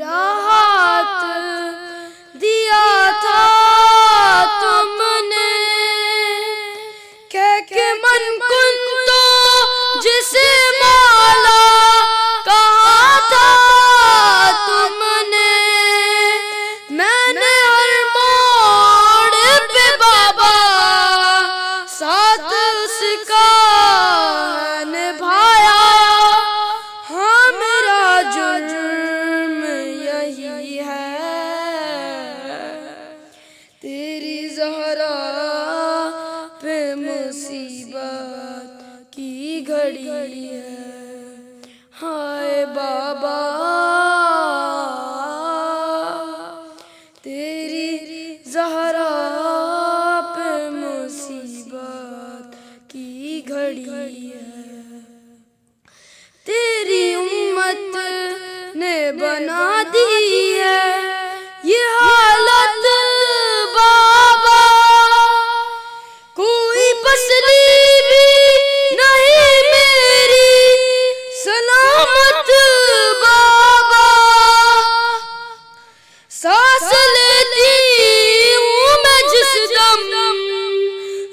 मेरा हाथ दिया था तुमने, कह के मन कुन तो जिसे मौला कहा था तुमने। मैंने हर मोड़ पे बाबा साथ उसका निभाया। हाँ मेरा जुर्म यही है, तेरी ज़हरा पे मुसीबत की घड़ी है। हाय बाबा तेरी ज़हरा पे मुसीबत की घड़ी है। तेरी उम्मत ने बना दी है ये हालत बाबा, कोई पसली भी नहीं मेरी सलामत बाबा। सांस लेती हूँ मैं जिस दम,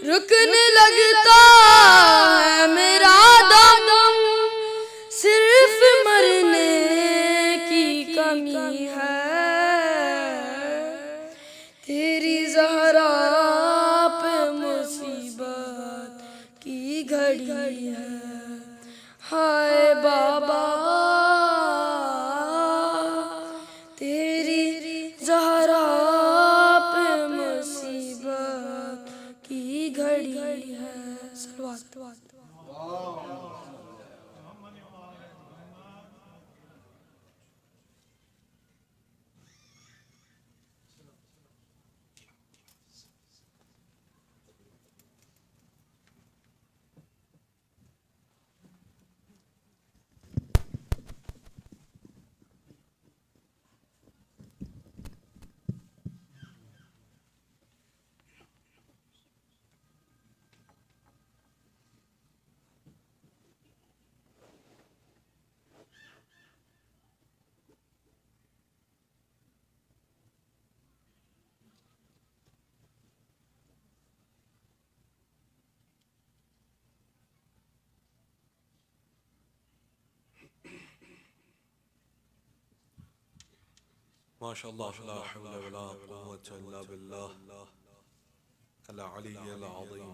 रुकने लगता है मेरा दम। सिर्फ मरने की कमी है, तेरी ज़हरा पे मुसीबत की घड़ी है। हाय बाबा तेरी ज़हरा पे मुसीबत की घड़ी है। सलवात। ما شاء الله لا حول ولا قوة إلا بالله العلي العظيم.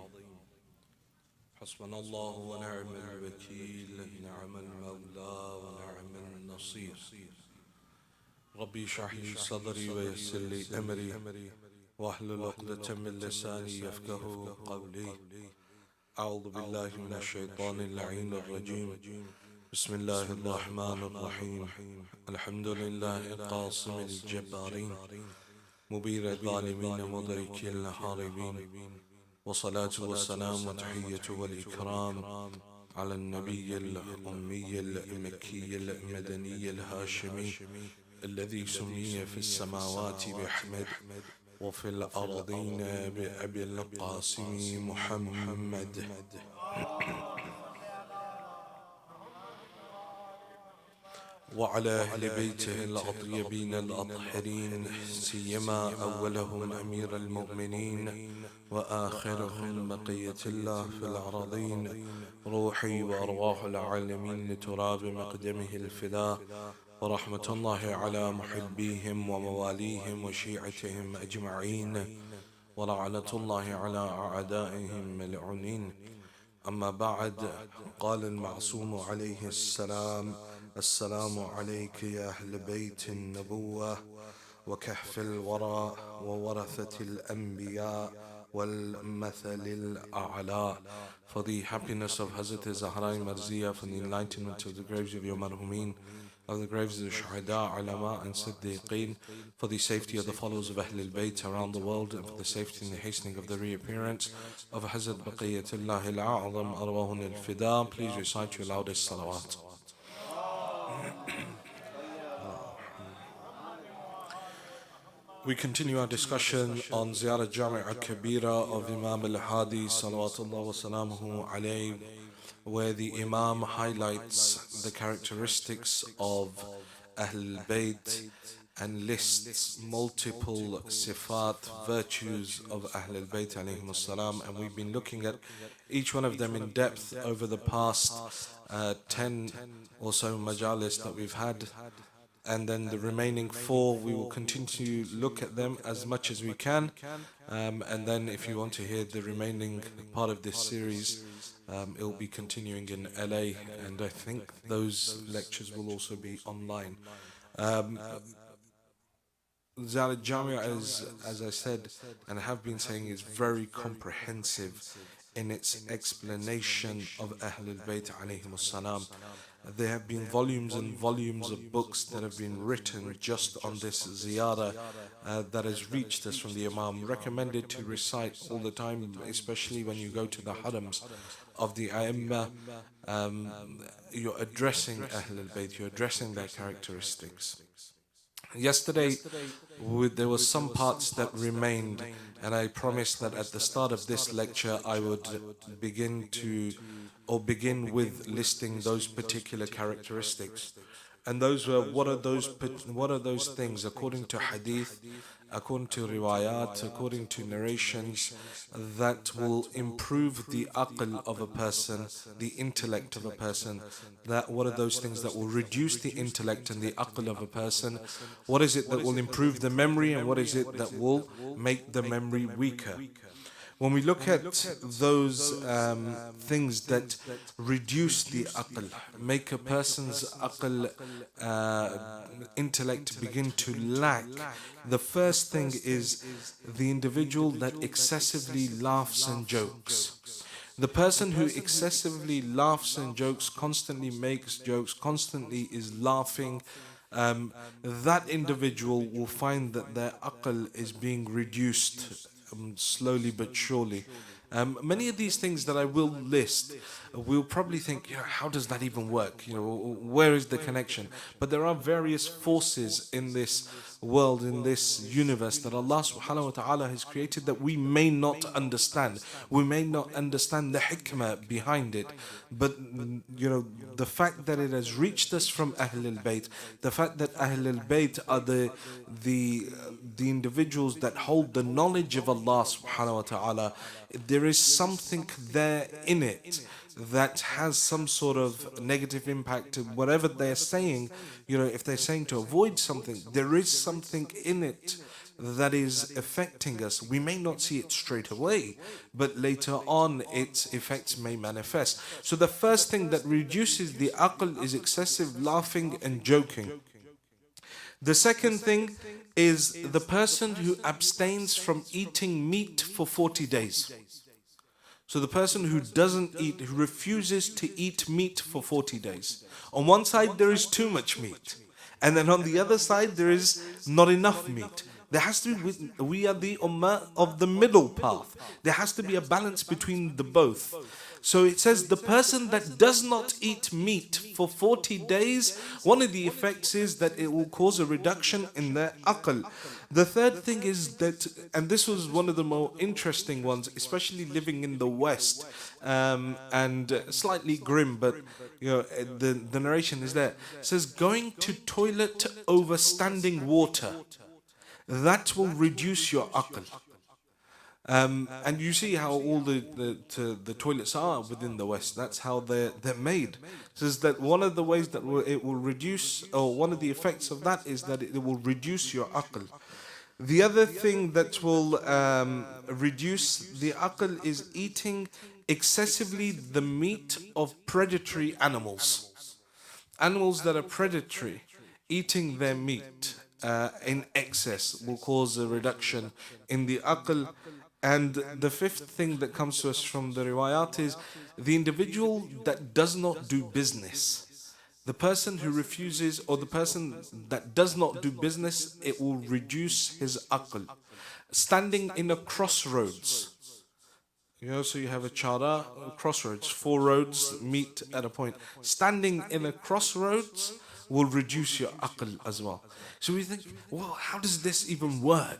حسبنا الله ونعم الوكيل، نعم المولى ونعم النصير. ربي اشرح لي صدري ويسر لي أمري واحلل عقدة من لساني يفقه قولي. أعوذ بالله من الشيطان اللعين الرجيم. بسم الله الرحمن الرحيم. الحمد لله قاصم الجبارين، مبير الظالمين، مدرك الهاربين، والصلاة والسلام والتحية والإكرام على النبي الأمي المكي المدني الهاشمي الذي سمي في السماوات بأحمد وفي الأرضين بأبي القاسم محمد. وعلى أهل بيته الأطيبين الأطهرين، سيما أولهم أمير المؤمنين وآخرهم بقية الله في الأراضين، روحي وأرواح العالمين لتراب مقدمه الفداء. ورحمة الله على محبيهم ومواليهم وشيعتهم أجمعين، ولعنة الله على أعدائهم ملعونين. أما بعد، قال المعصوم عليه السلام: السلام عليك يا أهل بيت النبوة وكهف الورى وورثة الأنبياء والمثل الأعلى. For the happiness of Hazrat Zahra Marziya, for the enlightenment of the graves of your marhumin, of the graves of the Shuhada, Ulama and Siddiqeen, for the safety of the followers of Ahlybayt around the world, and for the safety and the hastening of the reappearance of Hazrat Baqiyatullah al-A'zam Arwahun al-Fida, please recite your loudest salawat. We continue our discussion on Ziyarat Jamiah Kabeerah of Imam al-Hadi salawatullah wa salamuhu alayhi, where the Imam highlights the characteristics of Ahlybayt and lists multiple sifat, virtues of Ahlul Bayt alayhim salam, and we've been looking at each one of them in depth over the past 10 or so majalis that we've had. And then the remaining 4, we will continue to look at them as much as we can. And then if you want to hear the remaining part of this series, it will be continuing in LA, and I think those lectures will also be online. Ziyarat Jamiah is, as I said and have been saying, is very comprehensive in its explanation of Ahlul Bayt alayhim salam. There have been volumes and volumes of books that have been written just on this ziyarah that has reached us from the Imam, recommended to recite all the time, especially when you go to the harams of the A'immah. You're addressing Ahlul Bayt, you're addressing their characteristics. Yesterday, there were some parts that remained, and I promised that at the start of this lecture I would begin with listing those particular characteristics. And those were, what are those things according to hadith, according to riwayat, according to narrations, that will improve the aql of a person, the intellect of a person. What are those things that will reduce the intellect and the aql of a person? What is it that will improve the memory, and what is it that will make the memory weaker? When we look at those things that reduce the aql, make a person's aql, intellect begin to lack, the first thing is the individual that excessively laughs and jokes. The person who excessively laughs and jokes, constantly makes jokes, constantly is laughing, that individual will find that their aql is being reduced slowly but surely. Many of these things that I will list, we'll probably think, how does that even work? Where is the connection? But there are various forces in this world, in this universe, that Allah subhanahu wa ta'ala has created that we may not understand. We may not understand the hikmah behind it. But, the fact that it has reached us from Ahlul Bayt, the fact that Ahlul Bayt are the individuals that hold the knowledge of Allah subhanahu wa ta'ala, there is something there in it that has some sort of negative impact to whatever they're saying. If they're saying to avoid something, there is something in it that is affecting us. We may not see it straight away, but later on its effects may manifest. So the first thing that reduces the aql is excessive laughing and joking. The second thing is the person who abstains from eating meat for 40 days. So the person who doesn't eat, who refuses to eat meat for 40 days. On one side there is too much meat, and then on the other side there is not enough meat. There has to be, we are the ummah of the middle path. There has to be a balance between the both. So it says the person that does not eat meat for 40 days, one of the effects is that it will cause a reduction in their aql. The third thing is that, and this was one of the more interesting ones, especially living in the West, and slightly grim, but the narration is there. It says going to toilet over standing water, that will reduce your aql. And you see how all the toilets are within the West. That's how they're made. It says that one of the ways that it will reduce, or one of the effects of that, is that it will reduce your aql. The other thing that will reduce the aql is eating excessively the meat of predatory animals. Animals that are predatory, eating their meat in excess will cause a reduction in the aql. And the fifth thing that comes to us from the riwayat is the individual that does not do business. The person who refuses, or the person that does not do business, it will reduce his aql. Standing in a crossroads. So you have a chara, crossroads, 4 roads meet at a point. Standing in a crossroads will reduce your aql as well. So we think, well, how does this even work?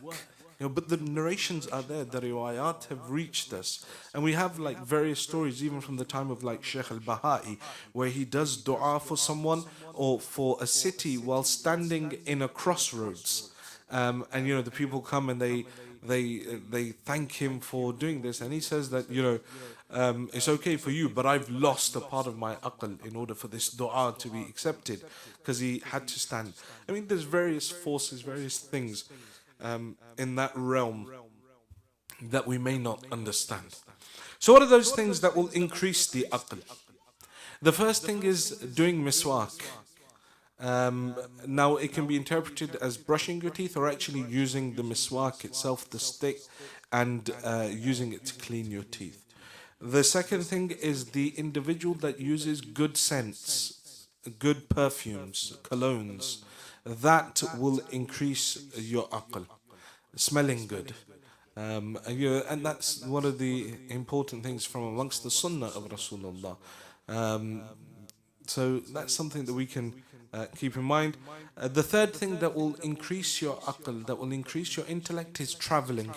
But the narrations are there, the riwayat have reached us. And we have like various stories, even from the time of like Sheikh al-Bahai, where he does dua for someone or for a city while standing in a crossroads. And the people come and they thank him for doing this, and he says that it's okay for you, but I've lost a part of my aql in order for this dua to be accepted, because he had to stand. I mean, there's various forces, various things in that realm that we may not understand. So, what are those things that will increase the aql? The first thing is doing miswak. Now, it can be interpreted as brushing your teeth or actually using the miswak itself, the stick, and using it to clean your teeth. The second thing is the individual that uses good scents, good perfumes, colognes. That will increase your aql. Smelling good. And that's one of the important things from amongst the sunnah of Rasulullah. So that's something that we can keep in mind. The third thing that will increase your aql, that will increase your intellect, is traveling.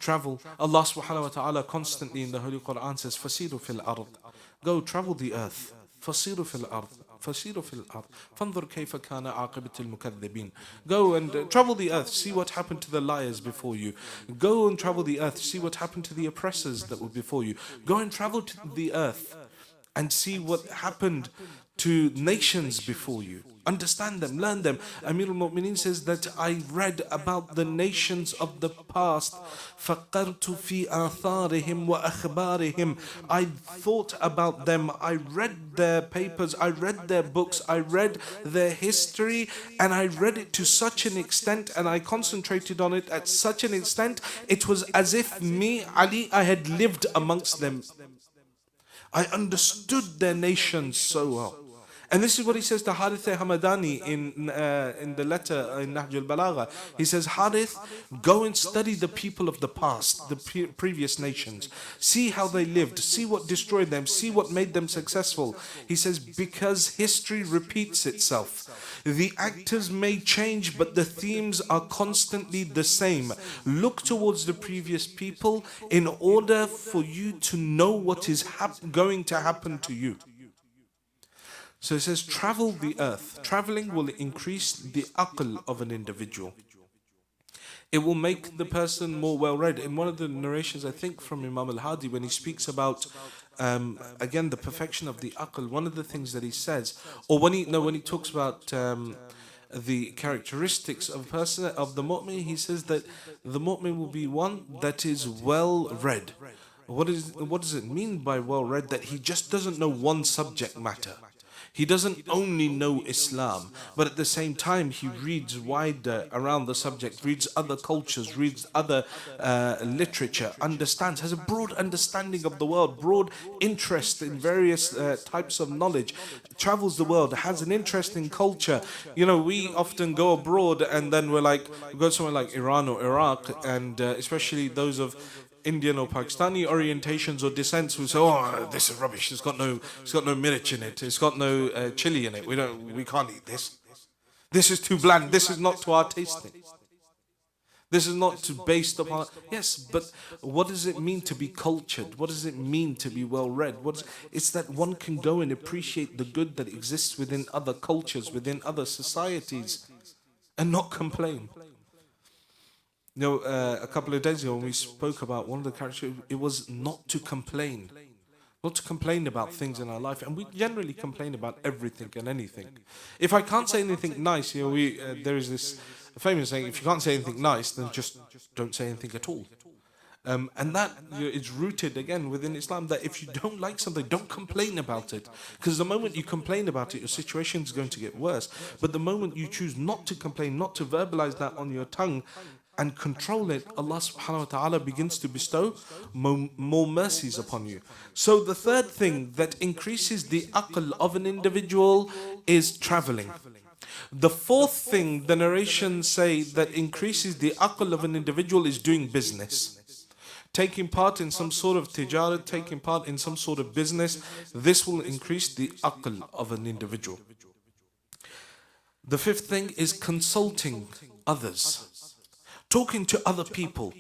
Travel. Allah subhanahu wa ta'ala constantly in the Holy Quran says, Fasiru fil ard. Go travel the earth. Fasiru fil ard. فسيروا في الأرض فانظر كيف كان عاقبة المكذبين. Go and travel the earth, see what happened to the liars before you. Go and travel the earth, see what happened to the oppressors that were before you. Go and travel to the earth and see what happened to nations before you. Understand them, learn them. Amir al-Mu'mineen says that I read about the nations of the past. فَقَرْتُ فِي آثَارِهِمْ وَأَخْبَارِهِمْ. I thought about them, I read their papers, I read their books, I read their history, and I read it to such an extent, and I concentrated on it at such an extent, it was as if me, Ali, I had lived amongst them. I understood their nations so well. And this is what he says to Harith Hamadani in the letter in Nahj al-Balagha. He says, Harith, go and study the people of the past, the previous nations. See how they lived, see what destroyed them, see what made them successful. He says, because history repeats itself. The actors may change, but the themes are constantly the same. Look towards the previous people in order for you to know what is going to happen to you. So it says, travel the earth. Traveling will increase the aql of an individual. It will make the person more well-read. In one of the narrations, I think from Imam al-Hadi, when he speaks about, again, the perfection of the aql, one of the things that he says, or when he talks about the characteristics of a person, of the mu'min, he says that the mu'min will be one that is well-read. What does it mean by well-read? That he just doesn't know one subject matter. He doesn't only know Islam, but at the same time he reads wider around the subject, reads other cultures, reads other literature, understands, has a broad understanding of the world, broad interest in various types of knowledge, travels the world, has an interest in culture. We often go abroad and then we go somewhere like Iran or Iraq, and especially those of Indian or Pakistani orientations or descents who say, "Oh, this is rubbish. It's got no mirch in it. It's got no chili in it. We can't eat this. This is too bland. This is not to our tasting. This is not based upon." Yes, but what does it mean to be cultured? What does it mean to be well-read? It's that one can go and appreciate the good that exists within other cultures, within other societies, and not complain. A couple of days ago when we spoke about one of the characters, it was not to complain. Not to complain about things in our life. And we generally complain about everything and anything. If I can't say anything nice, there is this famous saying, if you can't say anything nice, then just don't say anything at all. And that is rooted again within Islam, that if you don't like something, don't complain about it. Because the moment you complain about it, your situation is going to get worse. But the moment you choose not to complain, not to verbalize that on your tongue, and control it, Allah subhanahu wa ta'ala begins to bestow more mercies upon you. So the third thing that increases the aql of an individual is traveling. The fourth thing the narrations say that increases the aql of an individual is doing business. Taking part in some sort of tijarat, taking part in some sort of business, this will increase the aql of an individual. The fifth thing is consulting others. talking to other people,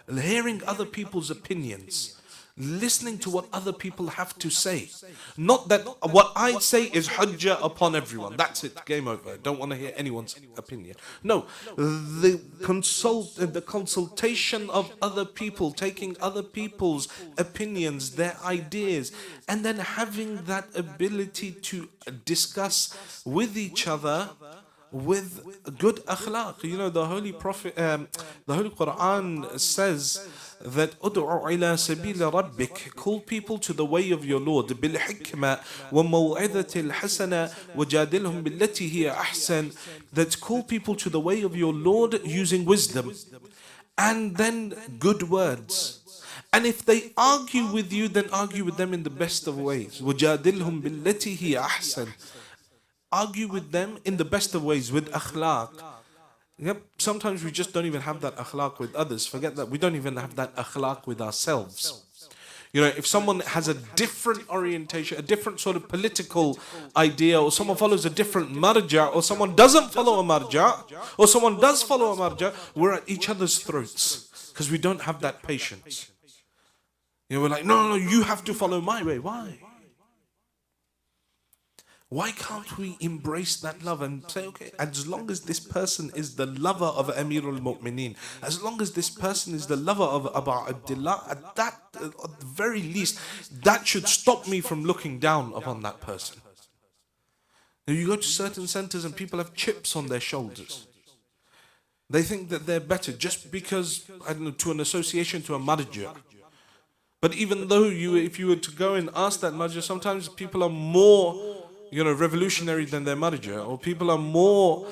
hearing other people's opinions, listening to what other people have to say. Not that what I say is hujjah upon everyone. That's it, game over. I don't want to hear anyone's opinion. No, the consultation of other people, taking other people's opinions, their ideas, and then having that ability to discuss with each other with good akhlaq. You know, the Holy Prophet, the Holy Quran says that ud'u ila sabila rabbik, call people to the way of your Lord, bil hikmah wa maw'idhatil hasana wajadilhum billati hiya ahsan, that call people to the way of your Lord using wisdom and then good words. And if they argue with you, then argue with them in the best of ways. وَجَادِلْهُمْ بِالَّتِي هِيَ أَحْسَنُ, argue with them in the best of ways, with akhlaq. Yep, sometimes we just don't even have that akhlaq with others. Forget that, we don't even have that akhlaq with ourselves. You know, if someone has a different orientation, a different sort of political idea, or someone follows a different marja, or someone doesn't follow a marja, or someone does follow a marja, we're at each other's throats because we don't have that patience. You know, we're like, no, you have to follow my way. Why? Why can't we embrace that love and say, okay, as long as this person is the lover of Amirul Mu'mineen, as long as this person is the lover of Abu Abdullah, at the very least, that should stop me from looking down upon that person. Now, you go to certain centers and people have chips on their shoulders. They think that they're better just because, I don't know, to an association, to a marja. But even though if you were to go and ask that marja, sometimes people are more, you know, revolutionary than their marja, or people are more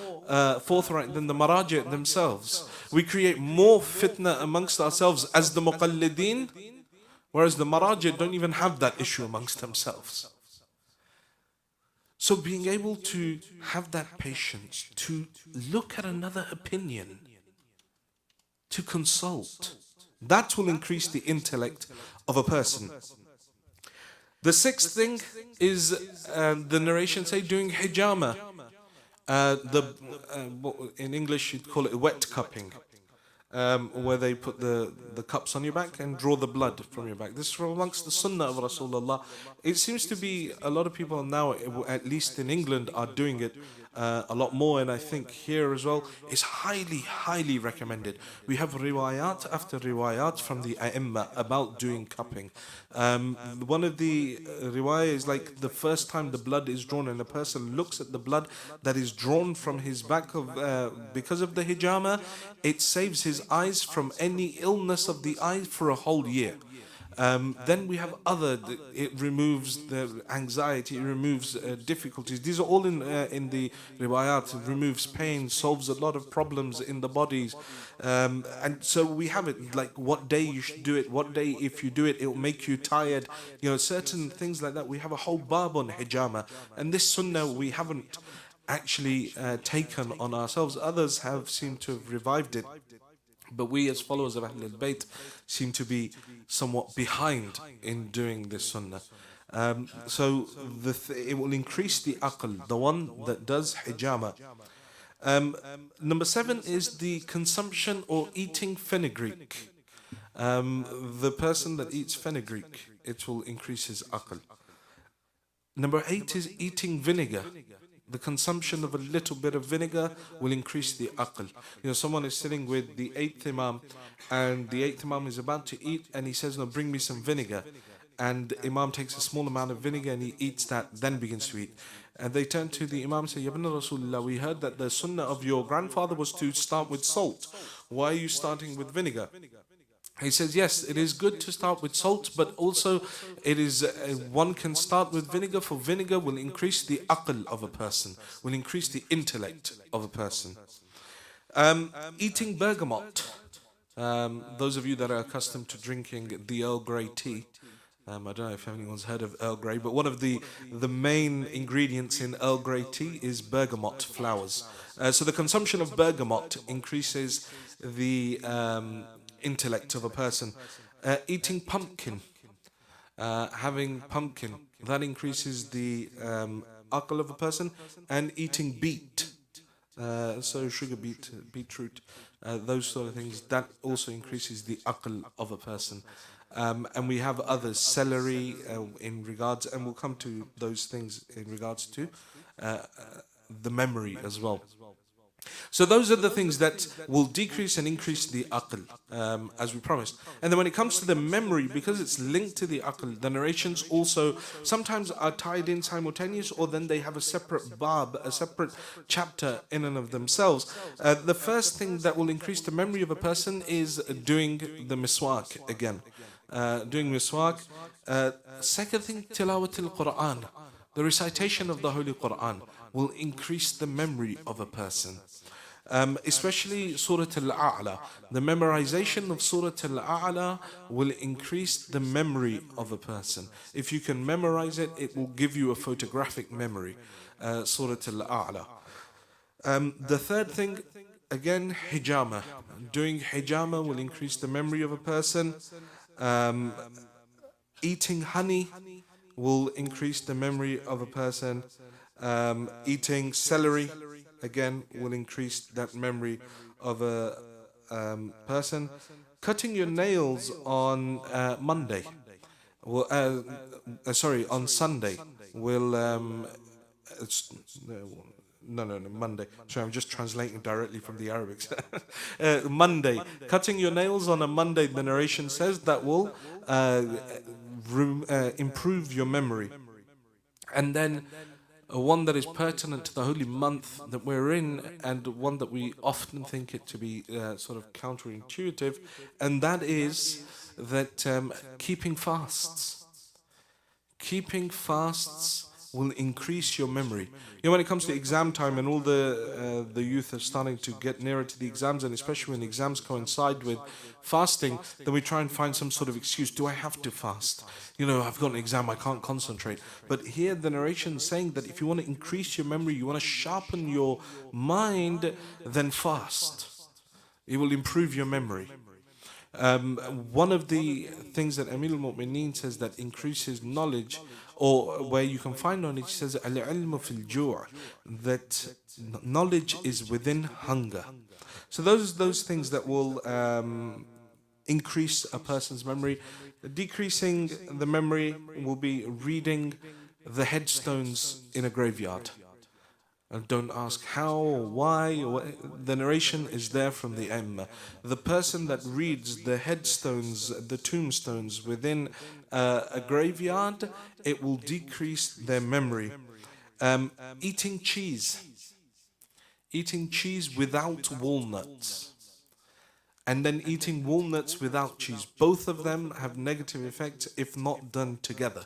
forthright than the maraji themselves. We create more fitna amongst ourselves as the muqallideen, whereas the maraji don't even have that issue amongst themselves. So being able to have that patience, to look at another opinion, to consult, that will increase the intellect of a person. The sixth thing is the narration say doing hijama. In English you'd call it wet cupping, where they put the cups on your back and draw the blood from your back. This is from amongst the sunnah of Rasulullah. It seems to be a lot of people now, at least in England, are doing it a lot more, and I think here as well. It's highly recommended. We have riwayat after riwayat from the A'imma about doing cupping. One of the riwayat is like the first time the blood is drawn and a person looks at the blood that is drawn from his back because of the hijama, it saves his eyes from any illness of the eye for a whole year. Then we have it removes the anxiety, it removes difficulties. These are all in the riwayat. It removes pain, solves a lot of problems in the bodies. And so we have it like what day you should do it, what day if you do it, it will make you tired. You know, certain things like that. We have a whole bab on hijama. And this sunnah we haven't actually taken on ourselves. Others have seemed to have revived it. But we as followers of Ahlybayt seem to be somewhat behind in doing this sunnah. So it will increase the aql, the one that does hijama. Number 7 is the consumption or eating fenugreek. The person that eats fenugreek, it will increase his aql. Number 8 is eating vinegar. The consumption of a little bit of vinegar will increase the aql. You know, someone is sitting with the 8th Imam, and the 8th Imam is about to eat, and he says, no, bring me some vinegar. And Imam takes a small amount of vinegar and he eats that, then begins to eat. And they turn to the Imam and say, Ya Ibn Rasulullah, we heard that the sunnah of your grandfather was to start with salt. Why are you starting with vinegar? He says, yes, it is good to start with salt, but also it is one can start with vinegar, for vinegar will increase the aql of a person, will increase the intellect of a person. Eating bergamot. Those of you that are accustomed to drinking the Earl Grey tea, I don't know if anyone's heard of Earl Grey, but one of the main ingredients in Earl Grey tea is bergamot flowers. So the consumption of bergamot increases the intellect of a person. Eating pumpkin, having pumpkin, that increases the aql of a person. And eating beet, so sugar beetroot, those sort of things, that also increases the aql of a person. And we have others, celery in regards, and we'll come to those things in regards to the memory as well. So those are the things that will decrease and increase the aql, as we promised. And then when it comes to the memory, because it's linked to the aql, the narrations also sometimes are tied in simultaneous, or then they have a separate bab, a separate chapter in and of themselves. The first thing that will increase the memory of a person is doing the miswak again. Doing miswak. Second thing, tilawat al-Quran. The recitation of the Holy Quran will increase the memory of a person. Especially Surah Al-A'la. The memorization of Surah Al-A'la will increase the memory of a person. If you can memorize it, it will give you a photographic memory. Surah Al-A'la. The third thing, again, hijama. Doing hijama will increase the memory of a person. Eating honey will increase the memory of a person. Eating celery, again, will increase that memory of a person. Cutting your nails on Monday, will, on Sunday, will no, Monday. Sorry, I'm just translating directly from the Arabic. Monday. Cutting your nails on a Monday, the narration says, that will improve your memory. And then one that is pertinent to the holy month that we're in, and one that we often think it to be sort of counterintuitive, and that is that keeping fasts. Keeping fasts will increase your memory. You know, when it comes to exam time and all the youth are starting to get nearer to the exams, and especially when exams coincide with fasting, then we try and find some sort of excuse. Do I have to fast? You know, I've got an exam, I can't concentrate. But here the narration is saying that if you want to increase your memory, you want to sharpen your mind, then fast. It will improve your memory. One of the things that Amir al-Mu'mineen says that increases knowledge, or where you can find knowledge, says al-ilmu fil ju', that knowledge is within hunger. So those things that will increase a person's memory. Decreasing the memory will be reading the headstones in a graveyard. And don't ask how or why. The narration is there from the Ummah. The person that reads the headstones, the tombstones within a graveyard, it will decrease their memory. Eating cheese. Eating cheese without walnuts. And then eating walnuts without cheese. Both of them have negative effects if not done together.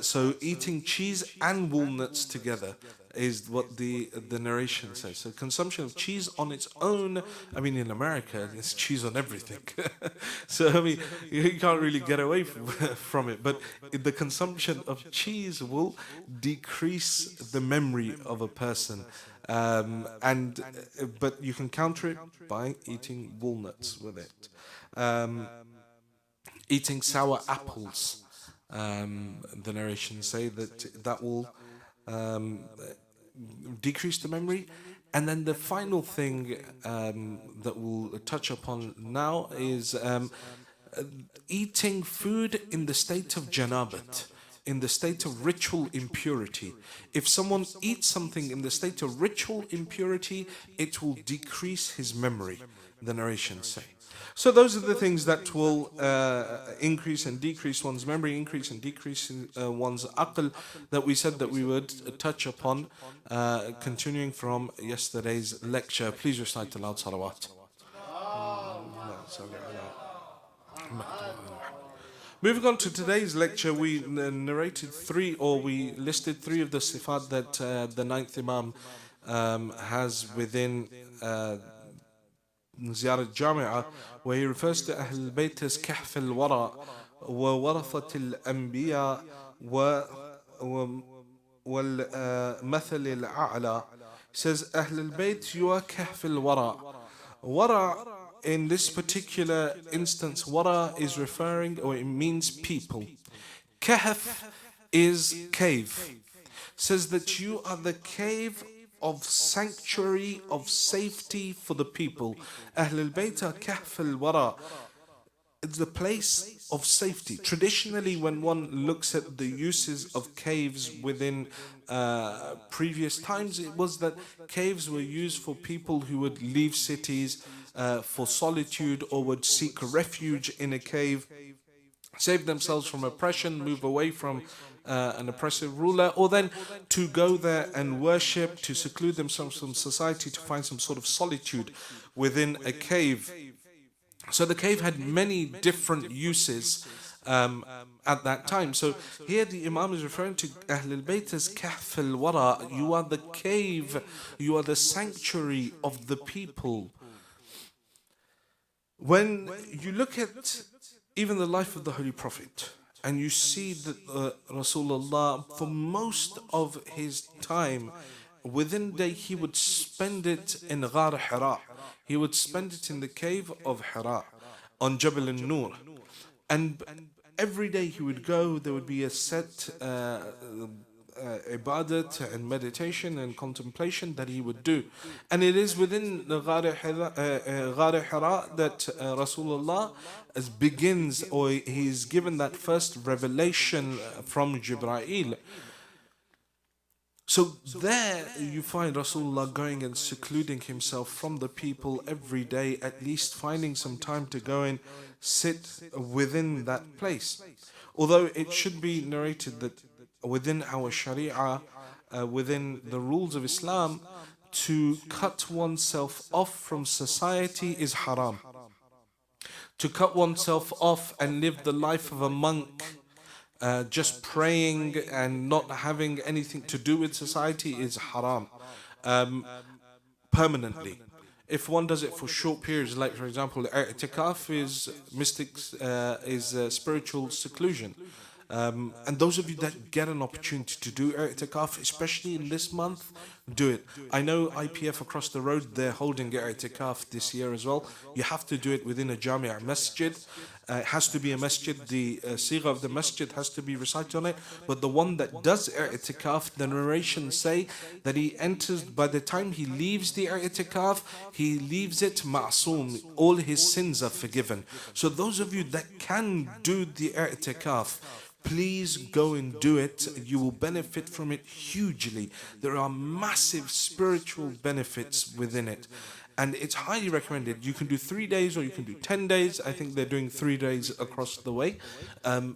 So eating cheese and walnuts together is what the narration says. So consumption of cheese on its own, I mean, in America, there's cheese on everything. So, I mean, you can't really get away from it. But the consumption of cheese will decrease the memory of a person. But you can counter it by eating walnuts with it. Eating sour apples. The narrations say that will decrease the memory. And then the final thing that we'll touch upon now is eating food in the state of janabat, in the state of ritual impurity. If someone eats something in the state of ritual impurity, it will decrease his memory, the narrations say. So those are the things that will increase and decrease one's memory, increase and decrease one's aql, that we said that we would touch upon, continuing from yesterday's lecture. Please recite aloud salawat. Moving on to today's lecture, we listed three of the sifat that the ninth Imam has within Ziyarat Jamiah, where he refers to Ahlybayt as Kahf al-Wara wa Warathat al-Anbiya wal-Mathal al-A'la. Says Ahlybayt, you are Kahf al-Wara. Wara, in this particular instance, Wara is referring, or it means people. Kahf is cave. Says that you are the cave of sanctuary, of safety for the people. Ahlybayt are kahf al-wara. It's the place of safety. Traditionally, when one looks at the uses of caves within previous times, it was that caves were used for people who would leave cities for solitude, or would seek refuge in a cave, save themselves from oppression, move away from an oppressive ruler, or then to go there and worship, to seclude themselves from society, to find some sort of solitude within a cave. So the cave had many different uses at that time. So here the Imam is referring to Ahlul Bayt as Kahf al-Wara. You are the cave, you are the sanctuary of the people. When you look at even the life of the Holy Prophet, and you see that Rasulullah, for most of his time, within a day, he would spend it in Ghar Hira. He would spend it in the cave of Hira on Jabal al-Nur. And every day he would go, there would be a set ibadat and meditation and contemplation that he would do. And it is within the Ghar Hira that Rasulullah begins, or he is given that first revelation from Jibreel. So there you find Rasulullah going and secluding himself from the people every day, at least finding some time to go and sit within that place. Although it should be narrated that within our Sharia, within the rules of Islam, to cut oneself off from society is haram. To cut oneself off and live the life of a monk, just praying and not having anything to do with society, is haram permanently. If one does it for short periods, like for example, i'tikaf is spiritual seclusion. And those of you that get an opportunity to do i'tikaf, especially in this month, do it. I know IPF across the road, they're holding i'tikaf this year as well. You have to do it within a Jamiah masjid. It has to be a masjid. The sigha of the masjid has to be recited on it. But the one that does i'tikaf, the narrations say that he enters, by the time he leaves the i'tikaf, he leaves it ma'soom. All his sins are forgiven. So those of you that can do the i'tikaf, please go and do it. You will benefit from it hugely. There are massive spiritual benefits within it. And it's highly recommended. You can do 3 days or you can do 10 days. I think they're doing 3 days across the way. And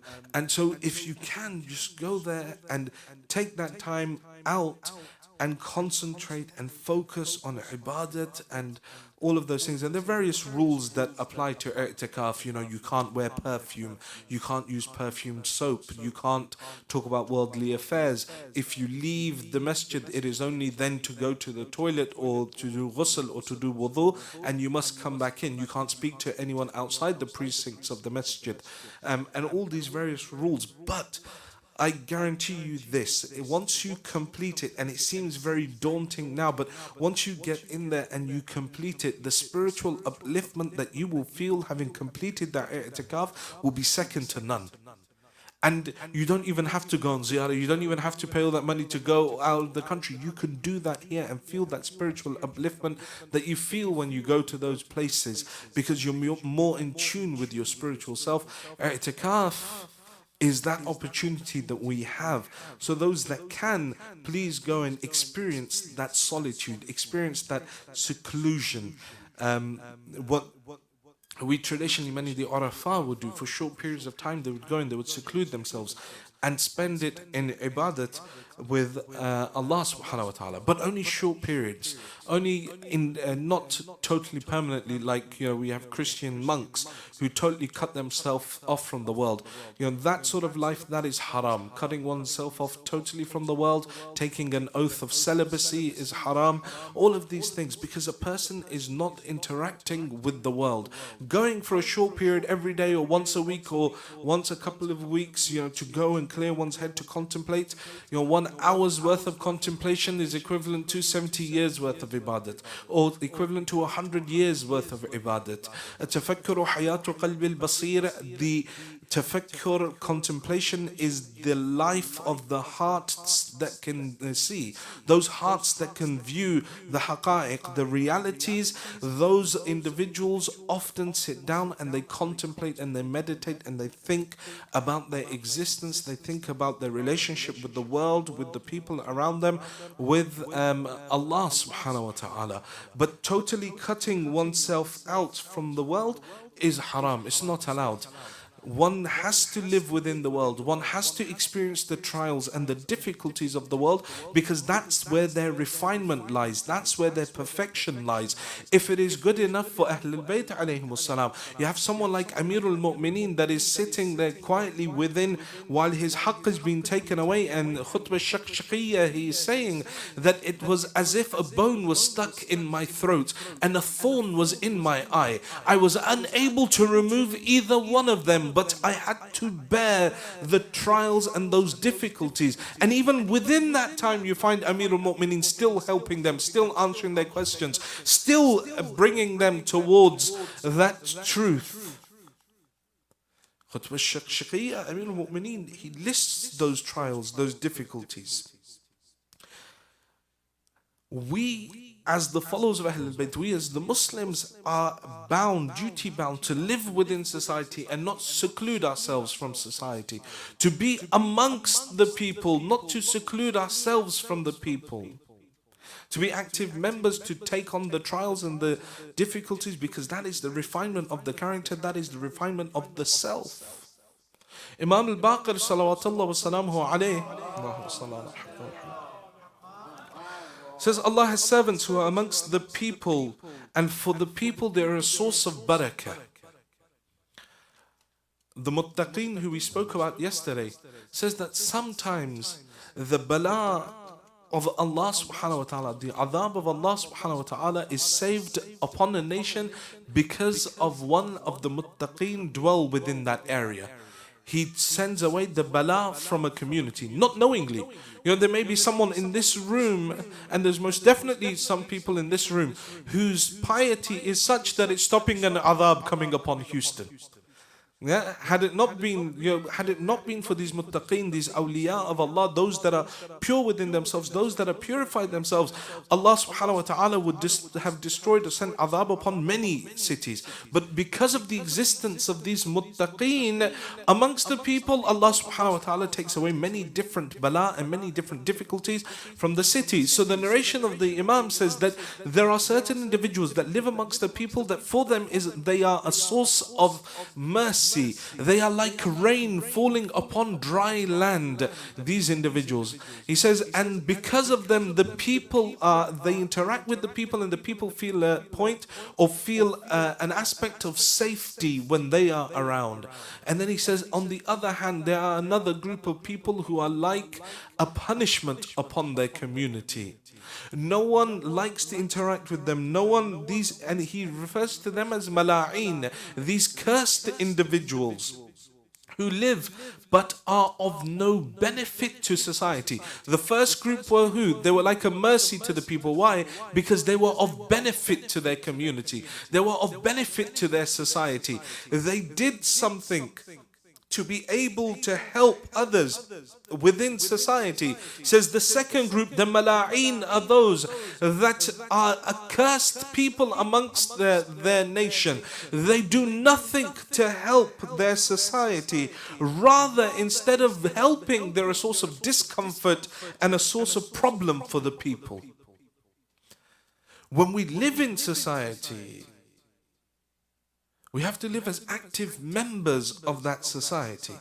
so if you can, just go there and take that time out and concentrate and focus on ibadat and all of those things. And there are various rules that apply to i'tikaf. You know, you can't wear perfume, you can't use perfumed soap, you can't talk about worldly affairs. If you leave the masjid, it is only then to go to the toilet or to do ghusl or to do wudu, and you must come back in. You can't speak to anyone outside the precincts of the masjid, and all these various rules. But I guarantee you this, once you complete it, and it seems very daunting now, but once you get in there and you complete it, the spiritual upliftment that you will feel having completed that i'tikaf will be second to none. And you don't even have to go on Ziyarat, you don't even have to pay all that money to go out of the country. You can do that here and feel that spiritual upliftment that you feel when you go to those places, because you're more in tune with your spiritual self. I'tikaf is that opportunity that we have. So those that can, please go and experience that solitude, experience that seclusion. What we traditionally, many of the Arafah would do for short periods of time, they would go and they would seclude themselves and spend it in ibadat with Allah subhanahu wa ta'ala, but only short periods, only in not totally permanently, like, you know, we have Christian monks who totally cut themselves off from the world. You know, that sort of life, that is haram. Cutting oneself off totally from the world, taking an oath of celibacy is haram. All of these things, because a person is not interacting with the world. Going for a short period every day or once a week or once a couple of weeks, you know, to go and clear one's head to contemplate, you know, one 1 hour's worth of contemplation is equivalent to 70 years worth of ibadat, or equivalent to 100 years worth of ibadat. التفكر حياة قلب البصير. The tafakkur, contemplation, is the life of the hearts that can see, those hearts that can view the haqa'iq, the realities. Those individuals often sit down and they contemplate and they meditate and they think about their existence, they think about their relationship with the world, with the people around them, with Allah subhanahu wa ta'ala. But totally cutting oneself out from the world is haram, it's not allowed. One has to live within the world. One has to experience the trials and the difficulties of the world, because that's where their refinement lies. That's where their perfection lies. If it is good enough for Ahlybayt alayhimus salam, you have someone like Amirul Mu'mineen that is sitting there quietly within while his haqq is being taken away, and khutbah Sheikh he is saying that it was as if a bone was stuck in my throat and a thorn was in my eye. I was unable to remove either one of them, but I had to bear the trials and those difficulties. And even within that time, you find Amirul Mu'mineen still helping them, still answering their questions, still bringing them towards that truth. Khutbah Sheikh Amirul Mu'mineen, he lists those trials, those difficulties. We, as the followers of Ahlybayt, we as the Muslims are bound, duty bound, to live within society and not seclude ourselves from society. To be amongst the people, not to seclude ourselves from the people. To be active members, to take on the trials and the difficulties, because that is the refinement of the character, that is the refinement of the self. Imam al-Baqir salawatullah wa salamuhu alayhi says, Allah has servants who are amongst the people, and for the people they are a source of barakah. The muttaqeen who we spoke about yesterday says that sometimes the bala of Allah subhanahu wa ta'ala, the adhab of Allah subhanahu wa ta'ala, is saved upon a nation because of one of the muttaqeen dwell within that area. He sends away the bala from a community, not knowingly. You know, there may be someone in this room, and there's most definitely some people in this room whose piety is such that it's stopping an adhab coming upon Houston. Yeah, had it not been for these muttaqeen, these awliya of Allah, those that are pure within themselves, those that are purified themselves, Allah subhanahu wa ta'ala would have destroyed or sent adhab upon many cities. But because of the existence of these muttaqeen amongst the people, Allah subhanahu wa ta'ala takes away many different bala and many different difficulties from the cities. So the narration of the Imam says that there are certain individuals that live amongst the people that for them they are a source of mercy. They are like rain falling upon dry land, these individuals. He says, and because of them, the people they interact with the people, and the people feel a point or feel an aspect of safety when they are around. And then he says, on the other hand, there are another group of people who are like a punishment upon their community. No one likes to interact with them. No one, and he refers to them as mala'in, these cursed individuals who live but are of no benefit to society. The first group were who? They were like a mercy to the people. Why? Because they were of benefit to their community. They were of benefit to their society. They did something to be able to help others within society. He says the second group, the mala'in, are those that are accursed people amongst their nation. They do nothing to help their society. Rather, instead of helping, they're a source of discomfort and a source of problem for the people. When we live in society, we have to live as active members of that society.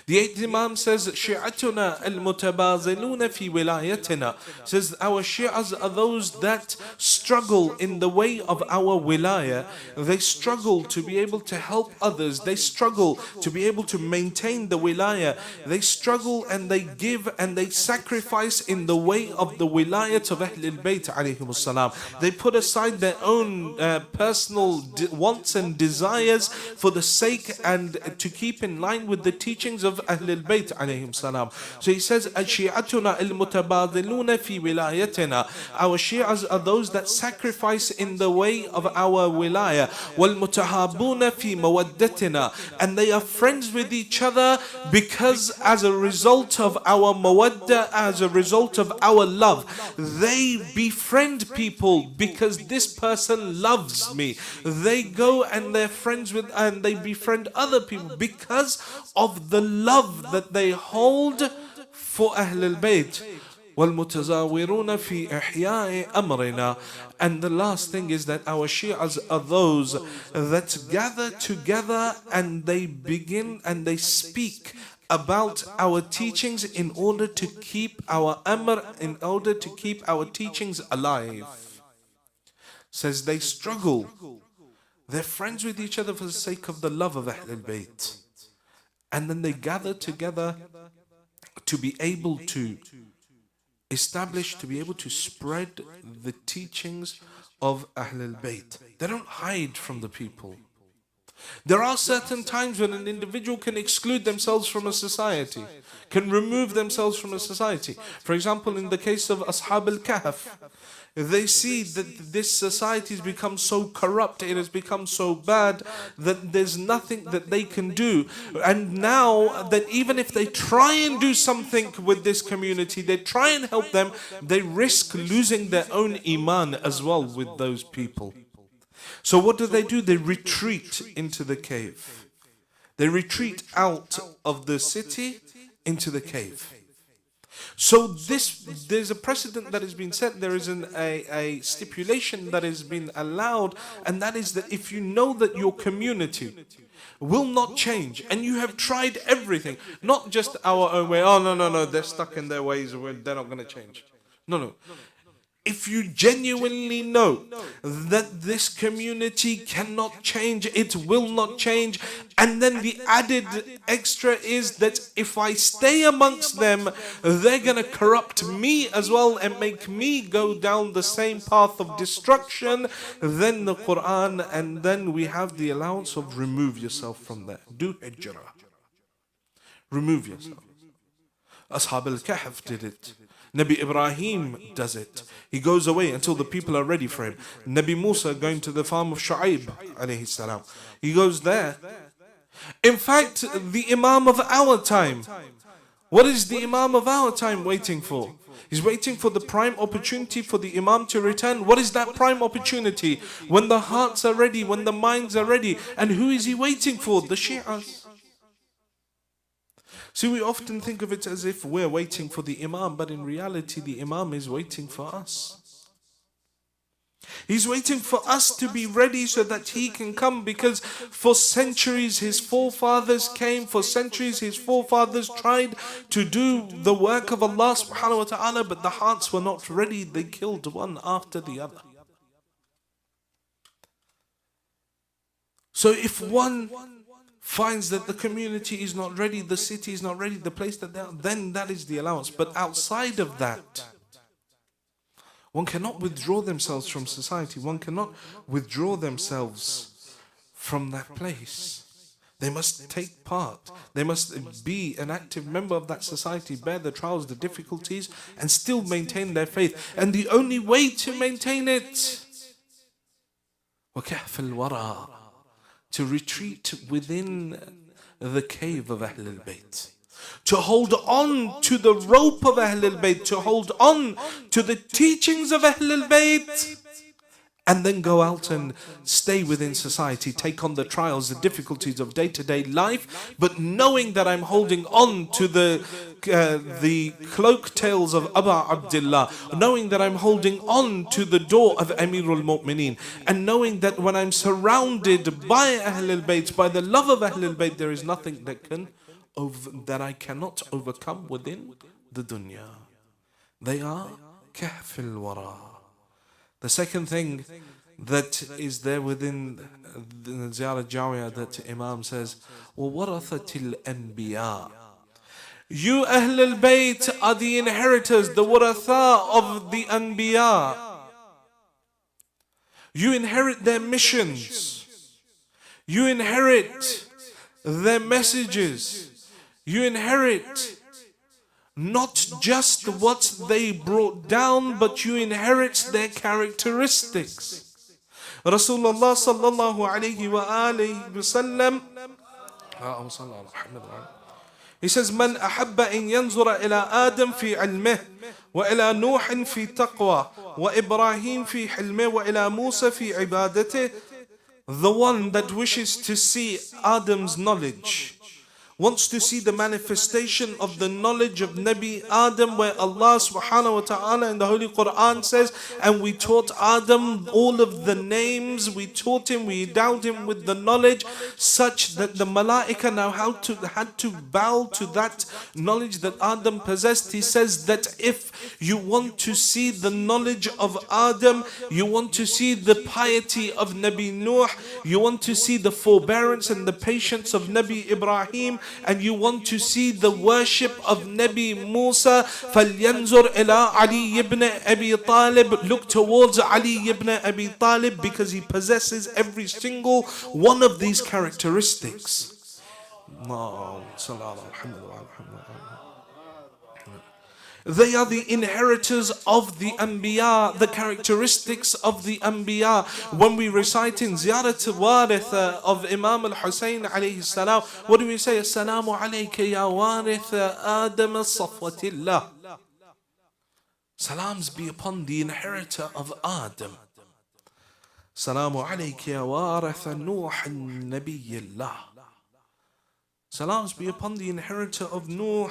The eighth Imam says, Shi'atuna al-mutabaziluna fi wilayatina. Says, our Shi'as are those that struggle in the way of our wilaya. They struggle to be able to help others. They struggle to be able to maintain the wilaya. They struggle and they give and they sacrifice in the way of the wilayat of Ahlybayt alayhimus salam. They put aside their own personal wants and desires for the sake and to keep in line with the teaching teachings of Ahlybayt alayhim salam. So he says, Shi'atuna al-mutabadiluna fi wilayatina. Our Shi'as are those that sacrifice in the way of our wilayah. Wal-mutahabuna fi mawaddatina. And they are friends with each other because as a result of our mawadda, as a result of our love, they befriend people because this person loves me. They go and they're friends with, and they befriend other people because of the love that they hold for Ahlul Bayt. وَالْمُتَزَاوِرُونَ فِي إِحْيَاءِ أَمْرِنَا. And the last thing is that our Shi'as are those that gather together and they begin and they speak about our teachings in order to keep our amr, in order to keep our teachings alive. Says they struggle. They're friends with each other for the sake of the love of Ahlul Bayt. And then they gather together to be able to establish, to be able to spread the teachings of Ahlul Bayt. They don't hide from the people. There are certain times when an individual can exclude themselves from a society, can remove themselves from a society. For example, in the case of Ashab al-Kahf, they see that this society has become so corrupt, it has become so bad that there's nothing that they can do. And now that even if they try and do something with this community, they try and help them, they risk losing their own iman as well with those people. So what do? They retreat into the cave. They retreat out of the city into the cave. So there's a precedent that has been set, there is a stipulation that has been allowed, and that is that if you know that your community will not change, and you have tried everything, not just our own way, oh no, they're stuck in their ways, they're not going to change. No. If you genuinely know that this community cannot change, it will not change, and then the added extra is that if I stay amongst them, they're going to corrupt me as well and make me go down the same path of destruction, then the Quran, and then we have the allowance of remove yourself from there. Do hijrah. Remove yourself. Ashab al-Kahf did it. Nabi Ibrahim does it. He goes away until the people are ready for him. Nabi Musa going to the farm of Shu'aib alayhi salam. He goes there. In fact, the Imam of our time, what is the Imam of our time waiting for? He's waiting for the prime opportunity for the Imam to return. What is that prime opportunity? When the hearts are ready, when the minds are ready. And who is he waiting for? The Shi'as. See, we often think of it as if we're waiting for the Imam, but in reality, the Imam is waiting for us. He's waiting for us to be ready so that he can come, because for centuries his forefathers came, for centuries his forefathers tried to do the work of Allah subhanahu wa ta'ala, but the hearts were not ready. They killed one after the other. So if one finds that the community is not ready, the city is not ready, the place that they are, then that is the allowance. But outside of that, one cannot withdraw themselves from society. One cannot withdraw themselves from that place. They must take part. They must be an active member of that society, bear the trials, the difficulties, and still maintain their faith. And the only way to maintain it, وَكَهْفَ الْوَرَى, to retreat within the cave of Ahlul Bayt, to hold on to the rope of Ahlul Bayt, to hold on to the teachings of Ahlul Bayt, and then go out and stay within society, take on the trials, the difficulties of day-to-day life, but knowing that I'm holding on to the cloak tails of Abu Abdullah, knowing that I'm holding on to the door of Amirul Mu'mineen, and knowing that when I'm surrounded by Ahlul Bayt, by the love of Ahlul Bayt, there is nothing that I cannot overcome within the dunya. They are kahfil wara. The second thing that is there within the Ziyarat Jamiah that Imam says, وَوَرَثَةِ الْأَنْبِيَاءِ. You Ahlul Bayt are the inheritors, the waratha of the Anbiya. You inherit their missions. You inherit their messages. You inherit not just what they brought down, but you inherit their characteristics. Rasulullah sallallahu alayhi wa alihi wa sallam, he says, من أحب أن ينظر إلى آدم في علمه وإلى نوح في تقوى وإبراهيم في حلمه وإلى موسى في عبادته. The one that wishes to see Adam's knowledge wants to see the manifestation of the knowledge of Nabi Adam, where Allah subhanahu wa ta'ala in the Holy Quran says, and we taught Adam all of the names, we taught him, we endowed him with the knowledge, such that the malaika now had to bow to that knowledge that Adam possessed. He says that if you want to see the knowledge of Adam, you want to see the piety of Nabi Nuh, you want to see the forbearance and the patience of Nabi Ibrahim, and you want to see the worship of Nabi Musa, فَلْيَنْظُرْ إِلَىٰ عَلِيِّ ibn Abi Talib. Look towards Ali ibn Abi Talib, because he possesses every single one of these characteristics. They are the inheritors of the Anbiya, the characteristics of the Anbiya. When we recite in Ziyarat Warith of Imam al-Hussein alayhi salam, what do we say? Assalamu alayka ya warith Adam safwatillah. Salams be upon the inheritor of Adam. Salamu alayka ya warith Nuh nabiyillah. Salams be upon the inheritor of Nuh.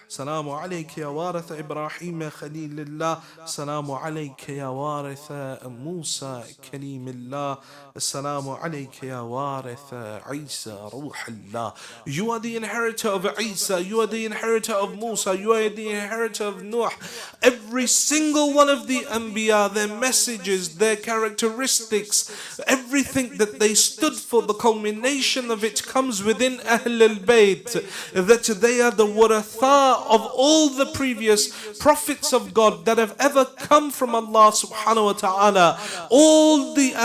Salamu alayka ya warith Ibrahim Khalilullah. Salamu alayka ya warith Musa Kalimullah. Assalamu alayka ya warith Isa Ruhullah. You are the inheritor of Isa, you are the inheritor of Musa, you are the inheritor of Nuh. Every single one of the Anbiya, their messages, their characteristics, everything that they stood for, the culmination of it comes within Ahlybayt, that they are the waratha of all the previous prophets of God that have ever come from Allah subhanahu wa ta'ala. All the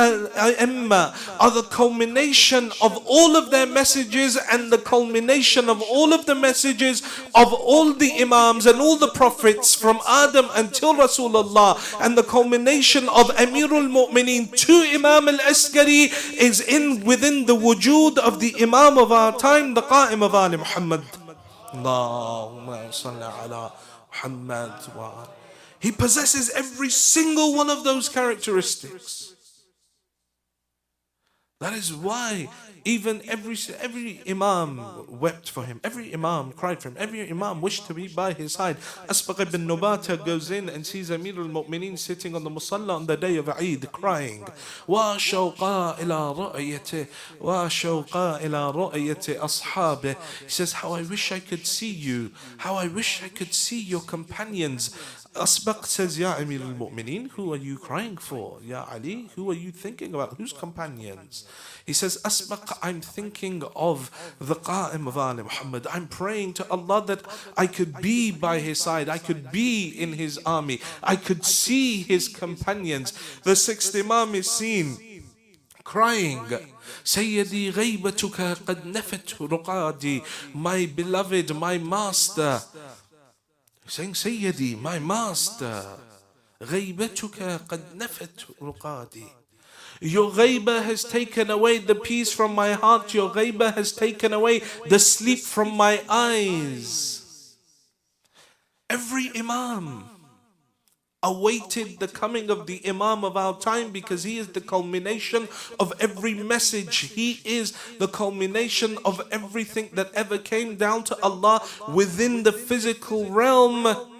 Imma are the culmination of all of their messages and the culmination of all of the messages of all the Imams and all the prophets from Adam until Rasulullah. And the culmination of Amirul Mu'mineen to Imam al-Askari is within the wujud of the Imam of our time, the Qa'im of Ali Muhammad. Allahumma salli ala Muhammad wa ali. He possesses every single one of those characteristics. That is why even every Imam wept for him. Every Imam cried for him. Every Imam wished to be by his side. Asbaq ibn Nubata goes in and sees Amir al-Mu'mineen sitting on the Musalla on the day of Eid crying. Wa shawqa ila ru'yati, wa shawqa ila ru'yati ashabi. He says, how I wish I could see you. How I wish I could see your companions. Asbaq says, Ya Amir al-Mu'mineen, who are you crying for? Ya Ali, who are you thinking about? Whose companions? He says, Asbaq, I'm thinking of the Qa'im of Ali Muhammad. I'm praying to Allah that I could be by his side. I could be in his army. I could see his companions. The sixth Imam is seen crying. Sayyidi ghaybatuka qad nafat ruqadi. My beloved, my master. Saying, Sayyidi, my master, غيبتك قد نفت رقادي. Your ghaiba has taken away the peace from my heart. Your ghaiba has taken away the sleep from my eyes. Every Imam awaited the coming of the Imam of our time, because he is the culmination of every message. He is the culmination of everything that ever came down to Allah within the physical realm.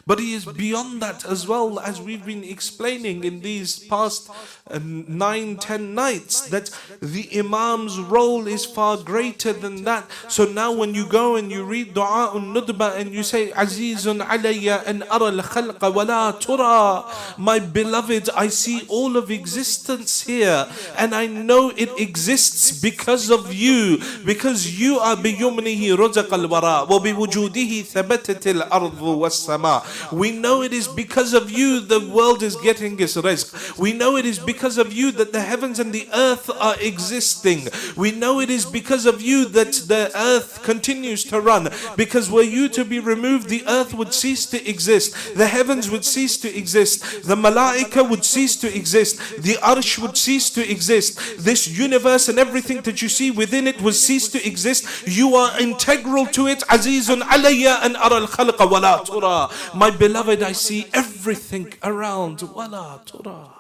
But he is beyond that as well, as we've been explaining in these past 9-10 nights, that the Imam's role is far greater than that. So now when you go and you read Du'a al-Nudba and you say, Azizun alayya an ara al-khalqa wa la tura. My beloved, I see all of existence here, and I know it exists because of you, because you are biyumnihi razaq al-wara wa biwujudihi thabatat al-ardu was-sama. We know it is because of you the world is getting its rizq. We know it is because of you that the heavens and the earth are existing. We know it is because of you that the earth continues to run. Because were you to be removed, the earth would cease to exist. The heavens would cease to exist. The malaika would cease to exist. The arsh would cease to exist. This universe and everything that you see within it will cease to exist. You are integral to it. Azizun alayya an ara al-khalqa wa la tura. My beloved, I see everything around. Wa la tura.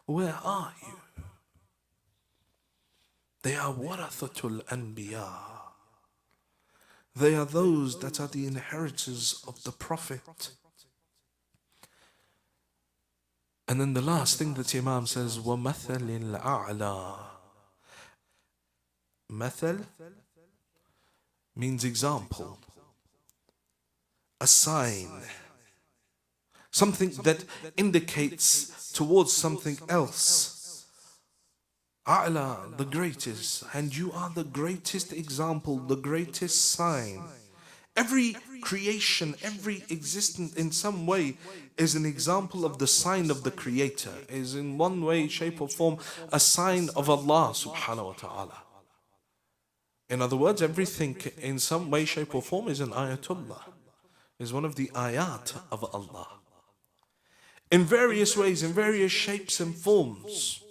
Where are you? They are warathatul anbiya. They are those that are the inheritors of the Prophet. And then the last thing that Imam says, وَمَثَلِ الْأَعْلَى. Mathal means example, a sign, something that indicates towards something else. A'la, the greatest, and you are the greatest example, the greatest sign. Every creation, every existence in some way is an example of the sign of the Creator, is in one way, shape or form a sign of Allah subhanahu wa ta'ala. In other words, everything in some way, shape or form is an ayatullah, is one of the ayat of Allah. In various ways, in various shapes and forms.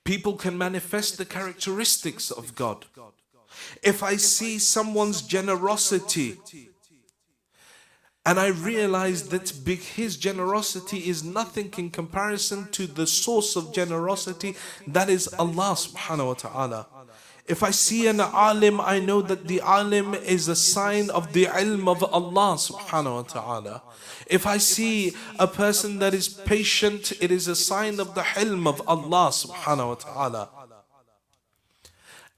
People can manifest the characteristics of God. If I see someone's generosity and I realize that his generosity is nothing in comparison to the source of generosity, that is Allah subhanahu wa ta'ala. If I see an alim, I know that the alim is a sign of the ilm of Allah subhanahu wa ta'ala. If I see a person that is patient, it is a sign of the hilm of Allah subhanahu wa ta'ala.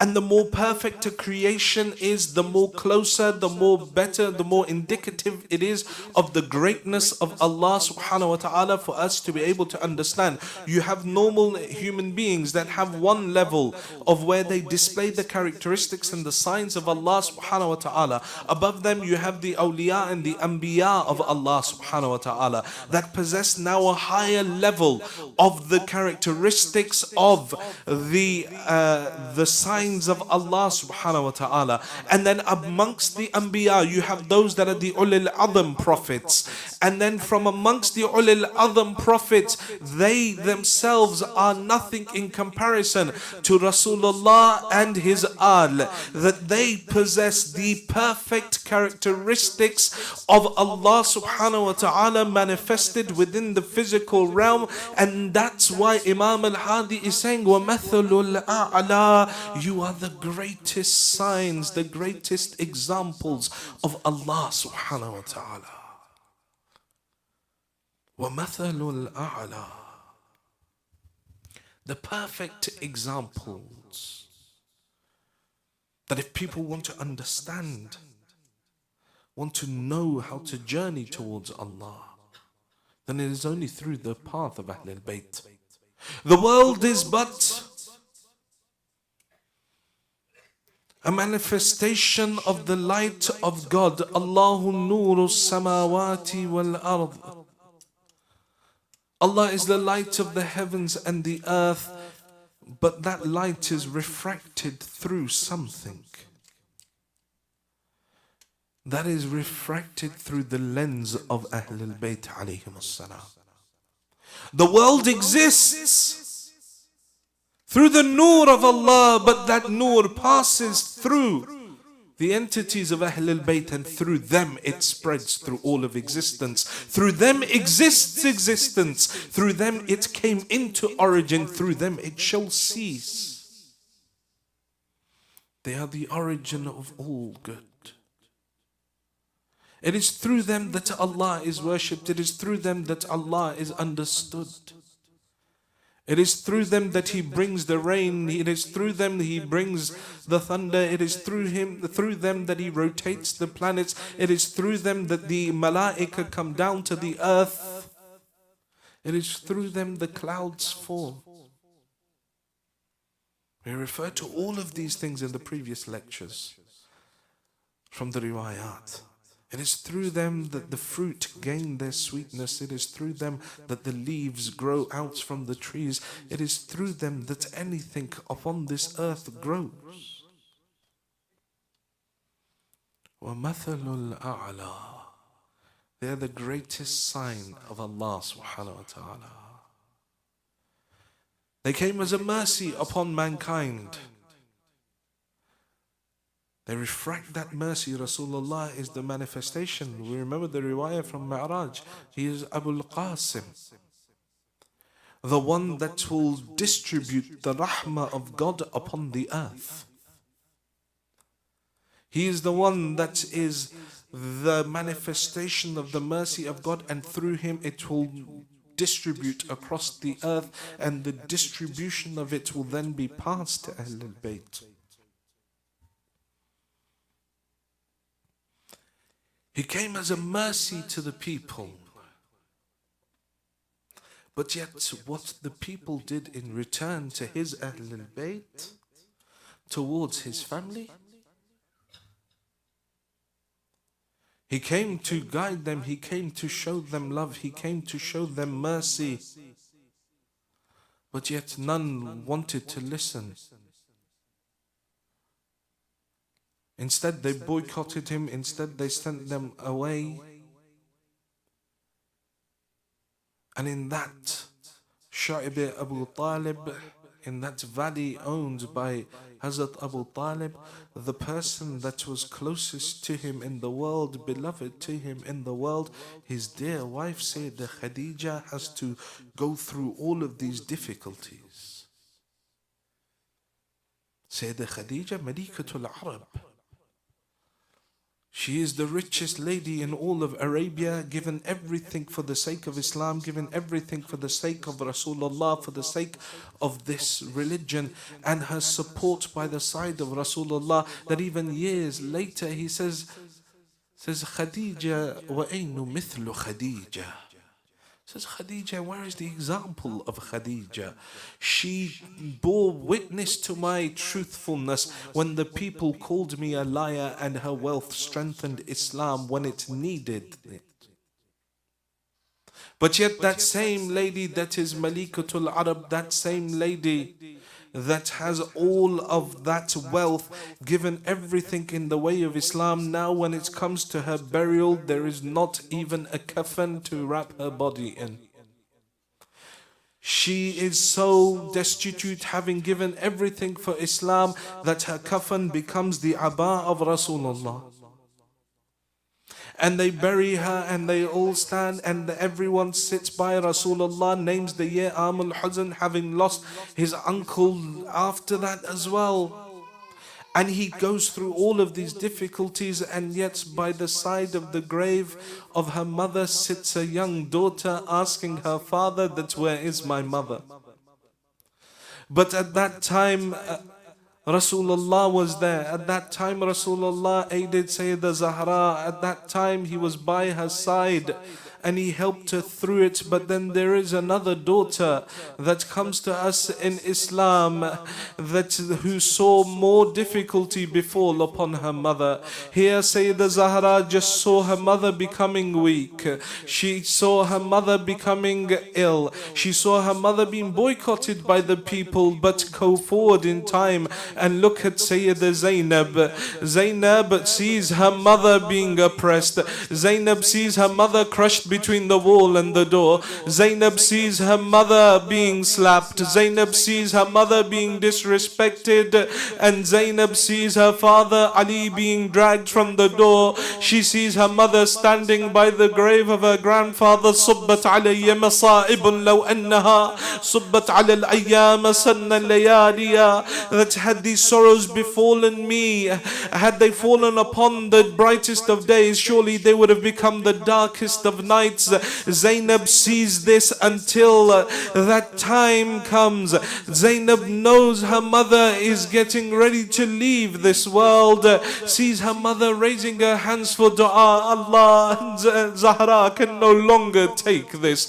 And the more perfect a creation is, the more closer, the more better, the more indicative it is of the greatness of Allah subhanahu wa ta'ala for us to be able to understand. You have normal human beings that have one level of where they display the characteristics and the signs of Allah subhanahu wa ta'ala. Above them you have the awliya and the anbiya of Allah subhanahu wa ta'ala that possess now a higher level of the characteristics of the signs of Allah subhanahu wa ta'ala. And then amongst the anbiya you have those that are the ulil azm prophets, and then from amongst the ulil azm prophets, they themselves are nothing in comparison to Rasulullah and his al, that they possess the perfect characteristics of Allah subhanahu wa ta'ala manifested within the physical realm. And that's why Imam al-Hadi is saying, وَمَثَلُ الْأَعْلَى, you are the greatest signs, the greatest examples of Allah subhanahu wa ta'ala. وَمَثَلُ الْأَعْلَى, the perfect examples that if people want to understand, want to know how to journey towards Allah, then it is only through the path of Ahlybayt. The world is but a manifestation of the light of God. Allahu nuru samawati wal ard. Allah is the light of the heavens and the earth, but that light is refracted through something. That is refracted through the lens of Ahlybayt alayhim as-salam. The world exists through the nur of Allah, but that nur passes through the entities of Ahlybayt, and through them it spreads through all of existence. Through them exists existence. Through them it came into origin. Through them it shall cease. They are the origin of all good. It is through them that Allah is worshipped. It is through them that Allah is understood. It is through them that He brings the rain. It is through them that He brings the thunder. It is through them that He rotates the planets. It is through them that the malaika come down to the earth. It is through them the clouds fall. We referred to all of these things in the previous lectures from the riwayat. It is through them that the fruit gain their sweetness. It is through them that the leaves grow out from the trees. It is through them that anything upon this earth grows. وَمَثَلُ الْأَعْلَى. They are the greatest sign of Allah subhanahu wa ta'ala. They came as a mercy upon mankind. They refract that mercy. Rasulullah is the manifestation. We remember the riwayah from Mi'raj. He is Abul Qasim, the one that will distribute the rahmah of God upon the earth. He is the one that is the manifestation of the mercy of God, and through him it will distribute across the earth, and the distribution of it will then be passed to Ahlybayt. He came as a mercy to the people. But yet what the people did in return to his Ahlybayt, towards his family, he came to guide them, he came to show them love, he came to show them mercy. But yet none wanted to listen. Instead they boycotted him, instead they sent them away. And in that Sha'ib Abu Talib, in that valley owned by Hazrat Abu Talib, the person that was closest to him in the world, beloved to him in the world, his dear wife Sayyidah Khadija, has to go through all of these difficulties. Sayyidah Khadija, Malikatul Arab. She is the richest lady in all of Arabia, given everything for the sake of Islam, given everything for the sake of Rasulullah, for the sake of this religion, and her support by the side of Rasulullah, that even years later he says Khadija, wa aynu mithlu Khadija. Says Khadija, where is the example of Khadija? She bore witness to my truthfulness when the people called me a liar, and her wealth strengthened Islam when it needed it. But yet that same lady that is Malikatul Arab, that same lady that has all of that wealth, given everything in the way of Islam, now when it comes to her burial, there is not even a kafan to wrap her body in. She is so destitute, having given everything for Islam, that her kafan becomes the aba of Rasulullah. And they bury her, and they all stand, and everyone sits by. Rasulullah names the year Amul Huzn, having lost his uncle after that as well. And he goes through all of these difficulties, and yet by the side of the grave of her mother sits a young daughter asking her father that, where is my mother? But at that time, Rasulullah was there. At that time Rasulullah aided Sayyidah Zahra. At that time he was by her side and he helped her through it. But then there is another daughter that comes to us in Islam who saw more difficulty befall upon her mother. Here Sayyidah Zahra just saw her mother becoming weak. She saw her mother becoming ill. She saw her mother being boycotted by the people. But go forward in time and look at Sayyidah Zainab. Zainab sees her mother being oppressed. Zainab sees her mother crushed between the wall and the door. Zainab sees her mother being slapped. Zainab sees her mother being disrespected. And Zainab sees her father Ali being dragged from the door. She sees her mother standing by the grave of her grandfather. صبت علي مصائب لو أنها صبت على الأيام سن الليالي. That had these sorrows befallen me, had they fallen upon the brightest of days, surely they would have become the darkest of nights. nights. Zainab sees this until that time comes. Zainab knows her mother is getting ready to leave this world, sees her mother raising her hands for dua. Allah, Zahra can no longer take this.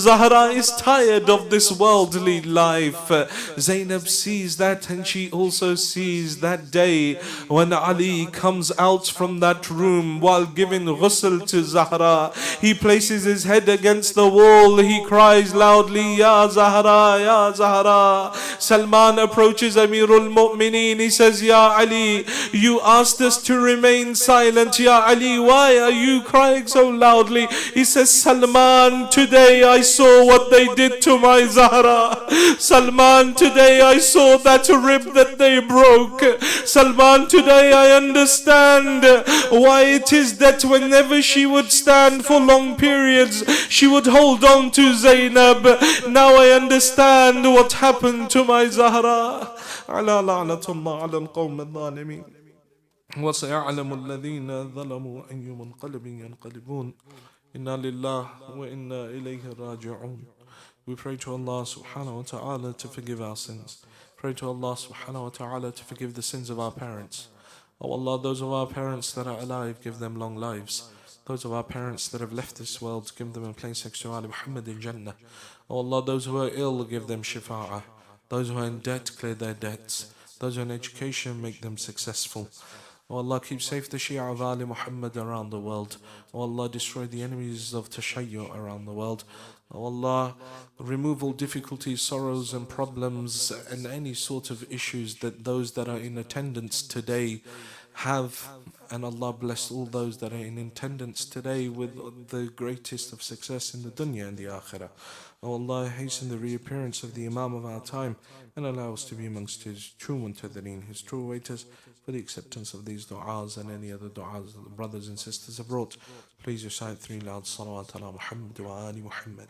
Zahra is tired of this worldly life. Zainab sees that, and she also sees that day when Ali comes out from that room while giving ghusl to Zahra. He places his head against the wall. He cries loudly, Ya Zahra, Ya Zahra. Salman approaches Amirul Mu'mineen. He says, Ya Ali, you asked us to remain silent. Ya Ali, why are you crying so loudly? He says, Salman, today I saw what they did to my Zahra. Salman, today I saw that rib that they broke. Salman, today I understand why it is that whenever she would stand for long periods, she would hold on to Zainab. Now I understand what happened to my Zahra. على لعنة الله على القوم الظالمين وسيعلم الذين ظلموا أي منقلب ينقلبون إنا لله وإنا إليه راجعون. We pray to Allah subhanahu wa ta'ala to forgive our sins. Pray to Allah subhanahu wa ta'ala to forgive the sins of our parents. Oh Allah, those of our parents that are alive, give them long lives. Those of our parents that have left this world, give them a place next to Ali Muhammad in Jannah. Oh Allah, those who are ill, give them shifa'ah. Those who are in debt, clear their debts. Those who are in education, make them successful. Oh Allah, keep safe the Shia of Ali Muhammad around the world. Oh Allah, destroy the enemies of Tashayyu around the world. Oh Allah, remove all difficulties, sorrows and problems and any sort of issues that those that are in attendance today have. And Allah bless all those that are in attendance today with the greatest of success in the dunya and the akhirah. Oh Allah, hasten the reappearance of the Imam of our time and allow us to be amongst his true muntadhireen, his true waiters, for the acceptance of these du'as and any other du'as that the brothers and sisters have brought. Please recite 3 loud salawat ala Muhammad wa ali Muhammad.